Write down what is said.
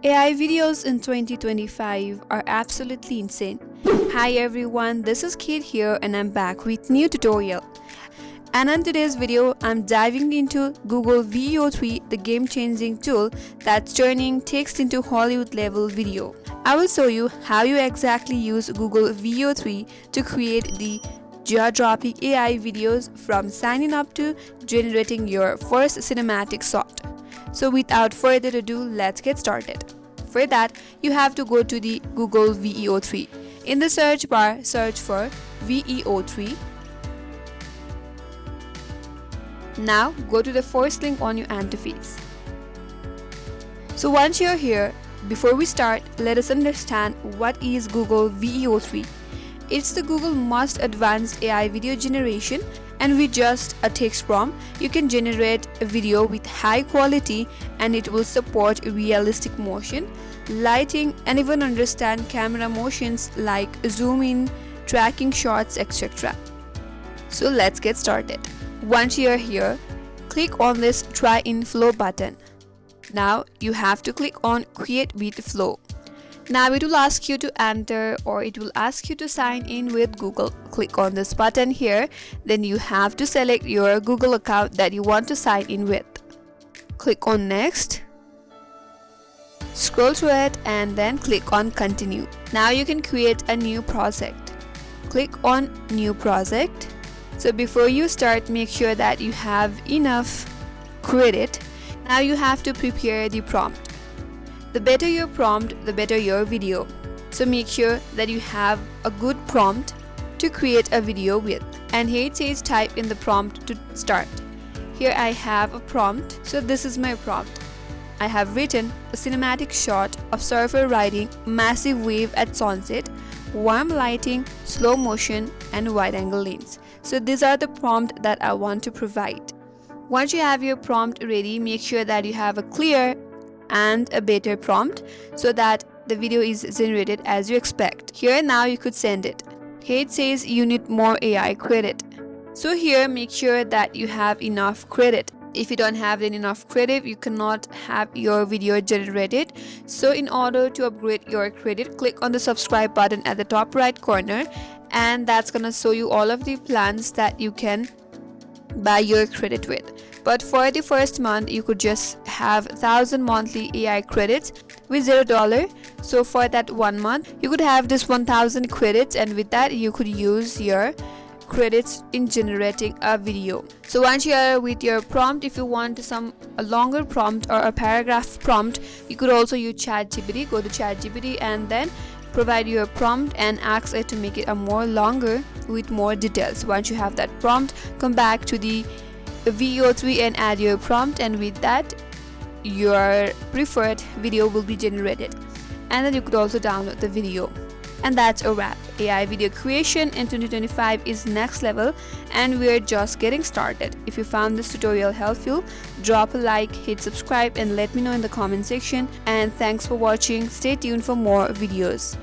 AI videos in 2025 are absolutely insane. Hi everyone, this is Kate here and I'm back with new tutorial. And in today's video, I'm diving into Google Veo 3, the game-changing tool that's turning text into Hollywood-level video. I will show you how you exactly use Google Veo 3 to create the jaw-dropping AI videos, from signing up to generating your first cinematic shot. So without further ado, let's get started. For that, you have to go to the Google Veo 3. In the search bar, search for Veo 3. Now go to the first link on your interface. So once you're here, before we start, let us understand what is Google Veo 3. It's the Google most advanced AI video generation, and with just a text prompt, you can generate a video with high quality, and it will support realistic motion, lighting, and even understand camera motions like zoom in, tracking shots, etc. So let's get started. Once you are here, click on this Try in Flow button. Now you have to click on Create with Flow. Now it will ask you to enter, or it will ask you to sign in with Google. Click on this button here, then you have to select your Google account that you want to sign in with. Click on Next, scroll through it, and then click on Continue. Now you can create a new project. Click on New Project. So before you start, make sure that you have enough credit. Now you have to prepare the prompt. The better your prompt, the better your video. So make sure that you have a good prompt to create a video with. And here it says type in the prompt to start. Here I have a prompt. So this is my prompt. I have written a cinematic shot of surfer riding massive wave at sunset, warm lighting, slow motion, and wide angle lens. So these are the prompt that I want to provide. Once you have your prompt ready, make sure that you have a clear and a better prompt so that the video is generated as you expect. Here now you could send it. Here it says you need more AI credit. So here make sure that you have enough credit. If you don't have enough credit, you cannot have your video generated. So in order to upgrade your credit, click on the subscribe button at the top right corner, and that's gonna show you all of the plans that you can buy your credit with. But for the first month, you could just have 1,000 monthly AI credits with $0. So for that 1 month, you could have this 1,000 credits, and with that you could use your credits in generating a video. So once you are with your prompt, if you want a longer prompt or a paragraph prompt, you could also use ChatGPT. Go to ChatGPT and then provide your prompt and ask it to make it a more longer with more details. Once you have that prompt, come back to the Veo 3 and add your prompt, and with that your preferred video will be generated, and then you could also download the video. And that's a wrap. AI video creation in 2025 is next level, and we're just getting started. If you found this tutorial helpful, drop a like, hit subscribe, and let me know in the comment section. And thanks for watching. Stay tuned for more videos.